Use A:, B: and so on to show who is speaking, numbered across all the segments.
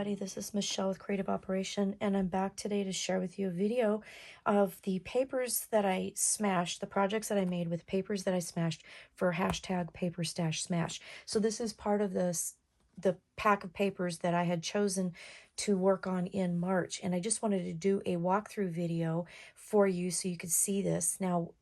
A: everybody, this is Michelle with Creative Operation, and I'm back today to share with you a video of the papers that I smashed, the projects that I made with papers that I smashed for hashtag paperstashsmash. So this is part of the pack of papers that I had chosen to work on in March, and I just wanted to do a walkthrough video for you so you could see this. Now,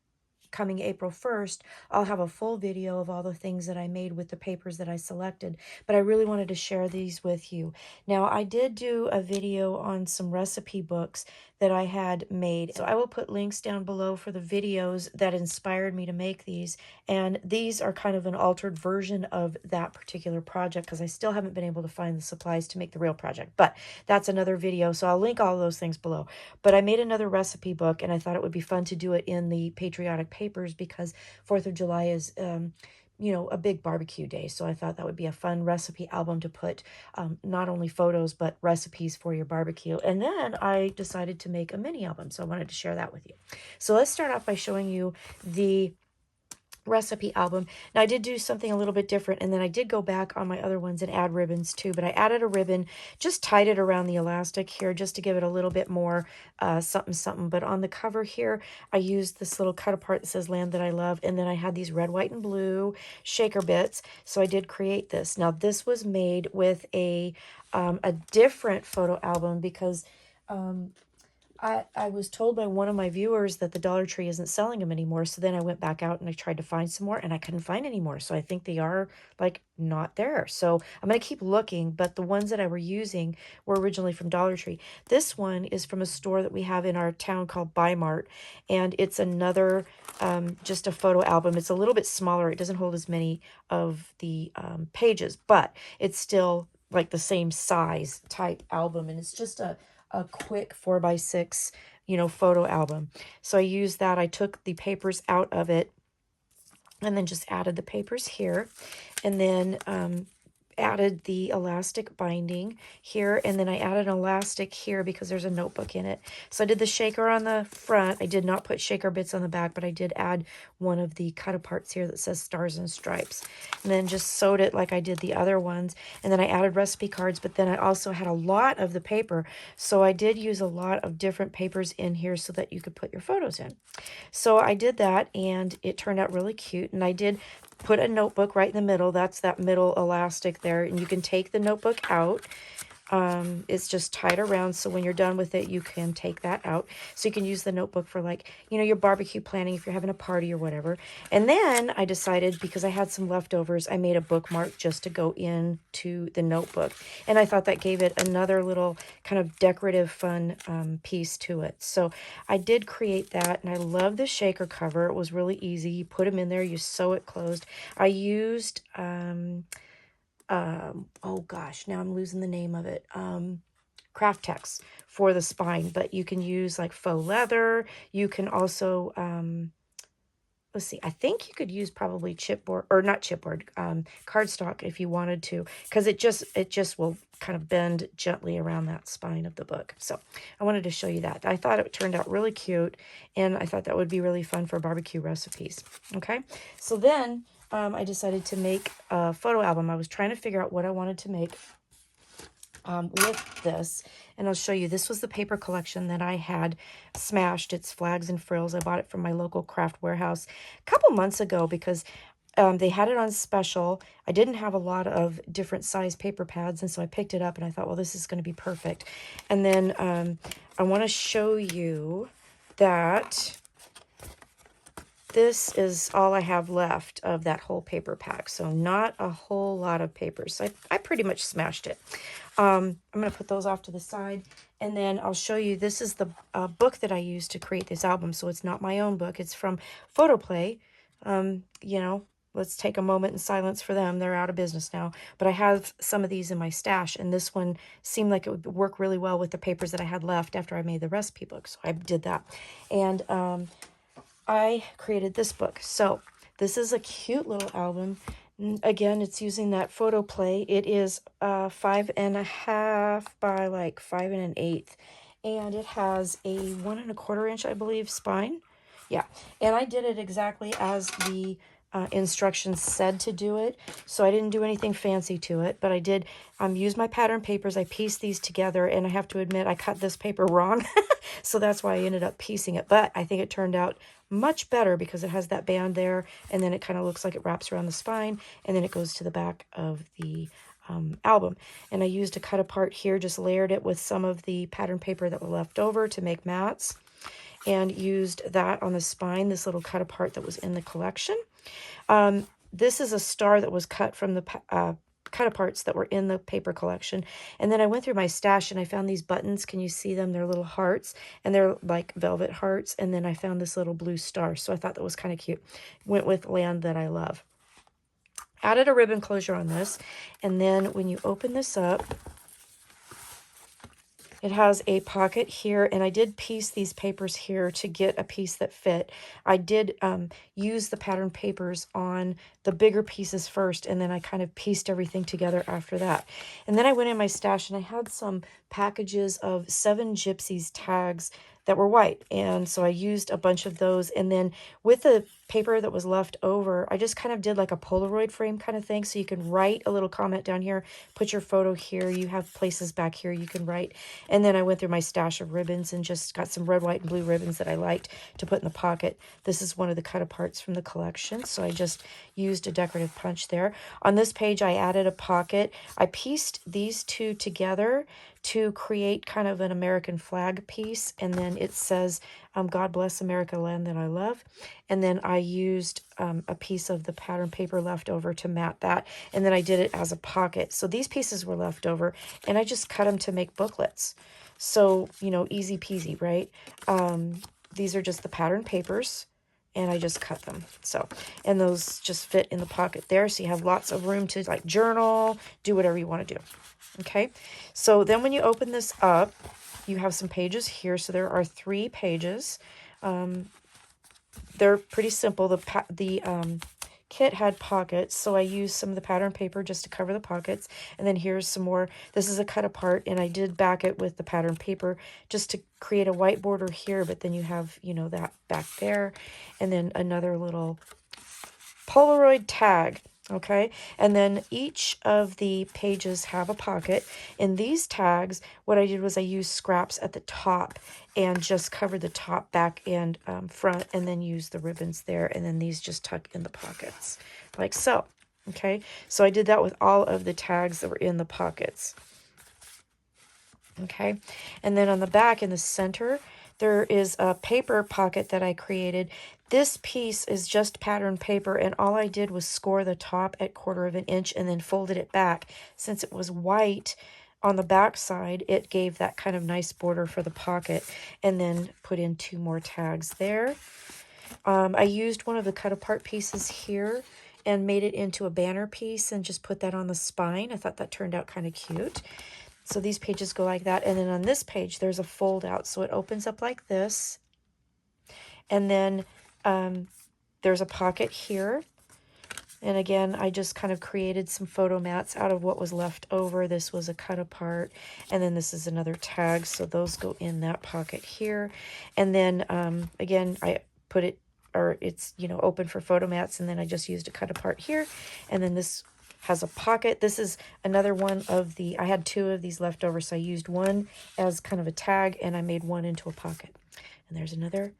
A: coming April 1st, I'll have a full video of all the things that I made with the papers that I selected, but I really wanted to share these with you. Now, I did do a video on some recipe books that I had made, so I will put links down below for the videos that inspired me to make these, and these are kind of an altered version of that particular project because I still haven't been able to find the supplies to make the real project, but that's another video, so I'll link all those things below. But I made another recipe book, and I thought it would be fun to do it in the patriotic papers because 4th of July is, you know, a big barbecue day. So I thought that would be a fun recipe album to put not only photos, but recipes for your barbecue. And then I decided to make a mini album. So I wanted to share that with you. So let's start off by showing you the recipe album. Now I did do something a little bit different, and then I did go back on my other ones and add ribbons too, but I added a ribbon, just tied it around the elastic here just to give it a little bit more something something. But on the cover here I used this little cut apart that says Land That I Love, and then I had these red, white, and blue shaker bits, so I did create this. Now this was made with a different photo album because I was told by one of my viewers that the Dollar Tree isn't selling them anymore. So then I went back out and I tried to find some more, and I couldn't find any more. So I think they are like not there. So I'm going to keep looking, but the ones that I were using were originally from Dollar Tree. This one is from a store that we have in our town called Buy Mart, and it's another just a photo album. It's a little bit smaller. It doesn't hold as many of the pages, but it's still like the same size type album, and it's just a quick 4x6, you know, photo album. So I used that. I took the papers out of it and then just added the papers here, and then added the elastic binding here, and then I added an elastic here because there's a notebook in it. So I did the shaker on the front. I did not put shaker bits on the back, but I did add one of the cut aparts here that says Stars and Stripes, and then just sewed it like I did the other ones. And then I added recipe cards, but then I also had a lot of the paper, so I did use a lot of different papers in here so that you could put your photos in. So I did that, and it turned out really cute. And I did put a notebook right in the middle. That's that middle elastic there, and you can take the notebook out. It's just tied around, so when you're done with it, you can take that out. So you can use the notebook for, like, you know, your barbecue planning if you're having a party or whatever. And then I decided, because I had some leftovers, I made a bookmark just to go into the notebook. And I thought that gave it another little kind of decorative, fun piece to it. So I did create that, and I love the shaker cover. It was really easy. You put them in there, you sew it closed. I used oh gosh, now I'm losing the name of it. Craft Tex for the spine, but you can use like faux leather. You can also, let's see, I think you could use probably chipboard, or not chipboard, cardstock if you wanted to, because it just will kind of bend gently around that spine of the book. So I wanted to show you that. I thought it turned out really cute, and I thought that would be really fun for barbecue recipes. Okay, so then I decided to make a photo album. I was trying to figure out what I wanted to make with this, and I'll show you. This was the paper collection that I had smashed. It's Flags and Frills. I bought it from my local craft warehouse a couple months ago because they had it on special. I didn't have a lot of different size paper pads, and so I picked it up, and I thought, well, this is going to be perfect. And then I want to show you that this is all I have left of that whole paper pack, so not a whole lot of papers. So I pretty much smashed it. I'm going to put those off to the side, and then I'll show you. This is the book that I used to create this album, so it's not my own book. It's from Photoplay. You know, let's take a moment in silence for them. They're out of business now, but I have some of these in my stash, and this one seemed like it would work really well with the papers that I had left after I made the recipe book, so I did that. And I created this book. So this is a cute little album. Again, it's using that Photoplay. It is 5.5 by like 5 1/8, and it has a 1 1/4 inch, I believe, spine. Yeah, and I did it exactly as the instructions said to do it. So I didn't do anything fancy to it, but I did use my pattern papers. I pieced these together, and I have to admit I cut this paper wrong. So that's why I ended up piecing it. But I think it turned out much better because it has that band there, and then it kind of looks like it wraps around the spine, and then it goes to the back of the album. And I used a cut apart here, just layered it with some of the pattern paper that were left over to make mats, and used that on the spine, this little cut apart that was in the collection. This is a star that was cut from the cut aparts that were in the paper collection. And then I went through my stash and I found these buttons. Can you see them? They're little hearts, and they're like velvet hearts. And then I found this little blue star. So I thought that was kind of cute. Went with Land That I Love. Added a ribbon closure on this. And then when you open this up, it has a pocket here, and I did piece these papers here to get a piece that fit. I did use the pattern papers on the bigger pieces first, and then I kind of pieced everything together after that. And then I went in my stash, and I had some packages of 7 Gypsies tags that were white, and so I used a bunch of those. And then with the paper that was left over, I just kind of did like a Polaroid frame kind of thing, so you can write a little comment down here, put your photo here, you have places back here you can write. And then I went through my stash of ribbons and just got some red, white, and blue ribbons that I liked to put in the pocket. This is one of the cut aparts from the collection, so I just used a decorative punch there. On this page, I added a pocket. I pieced these two together to create kind of an American flag piece, and then it says, God bless America, land that I love. And then I used a piece of the pattern paper left over to mat that, and then I did it as a pocket. So these pieces were left over, and I just cut them to make booklets. So, you know, easy peasy, right? These are just the pattern papers, and I just cut them. So, and those just fit in the pocket there, so you have lots of room to like journal, do whatever you want to do. Okay, so then when you open this up, you have some pages here. So there are 3 pages. They're pretty simple. The kit had pockets, so I used some of the pattern paper just to cover the pockets. And then here's some more. This is a cut apart, and I did back it with the pattern paper just to create a white border here, but then you have, you know, that back there. And then another little Polaroid tag. Okay, and then each of the pages have a pocket. In these tags, what I did was I used scraps at the top and just covered the top, back, and front, and then used the ribbons there, and then these just tuck in the pockets, like so. Okay, so I did that with all of the tags that were in the pockets. Okay, and then on the back in the center, there is a paper pocket that I created. This piece is just pattern paper, and all I did was score the top at 1/4 of an inch and then folded it back. Since it was white on the back side, it gave that kind of nice border for the pocket, and then put in 2 more tags there. I used one of the cut apart pieces here and made it into a banner piece and just put that on the spine. I thought that turned out kind of cute. So these pages go like that. And then on this page, there's a fold out. So it opens up like this. And then there's a pocket here. And again, I just kind of created some photo mats out of what was left over. This was a cut apart. And then this is another tag. So those go in that pocket here. And then again, I put it, or it's, you know, open for photo mats. And then I just used a cut apart here. And then this has a pocket. This is another one of the, I had 2 of these left over, so I used one as kind of a tag, and I made one into a pocket. And there's another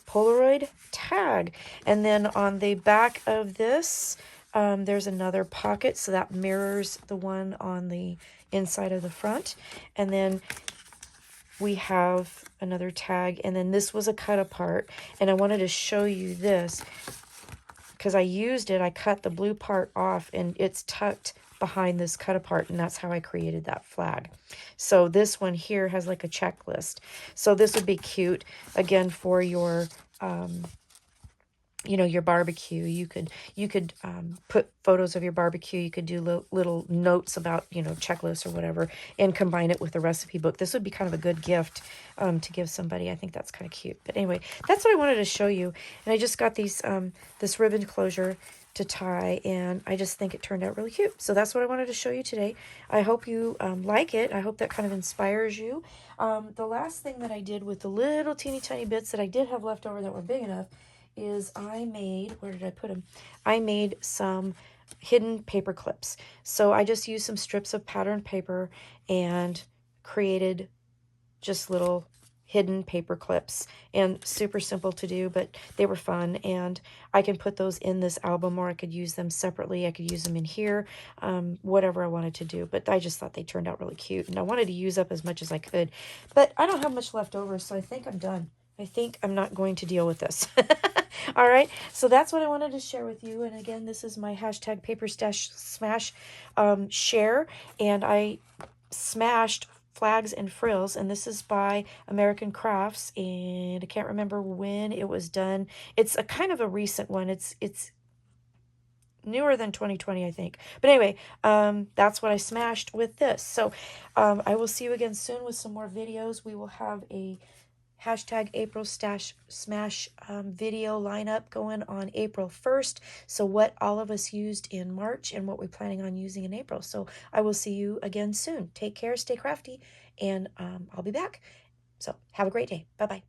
A: Polaroid tag. And then on the back of this, there's another pocket, so that mirrors the one on the inside of the front. And then we have another tag, and then this was a cut apart, and I wanted to show you this because I used it. I cut the blue part off, and it's tucked behind this cut apart, and that's how I created that flag. So this one here has like a checklist. So this would be cute, again, for your you know, your barbecue. You could put photos of your barbecue. You could do little notes about, you know, checklists or whatever, and combine it with the recipe book. This would be kind of a good gift to give somebody. I think that's kind of cute. But anyway, that's what I wanted to show you. And I just got these this ribbon closure to tie, and I just think it turned out really cute. So that's what I wanted to show you today. I hope you like it. I hope that kind of inspires you. The last thing that I did with the little teeny tiny bits that I did have left over that were big enough is I made, where did I put them? I made some hidden paper clips. So I just used some strips of patterned paper and created just little hidden paper clips, and super simple to do, but they were fun. And I can put those in this album, or I could use them separately. I could use them in here, whatever I wanted to do. But I just thought they turned out really cute, and I wanted to use up as much as I could. But I don't have much left over, so I think I'm done. I think I'm not going to deal with this. All right, so that's what I wanted to share with you. And again, this is my hashtag paper stash smash share, and I smashed flags and frills, and this is by American Crafts, and I can't remember when it was done. It's a kind of a recent one. It's newer than 2020, I think. But anyway, that's what I smashed with this. So I will see you again soon with some more videos. We will have a hashtag April Stash Smash video lineup going on April 1st. So what all of us used in March and what we're planning on using in April. So I will see you again soon. Take care, stay crafty, and I'll be back. So have a great day. Bye-bye.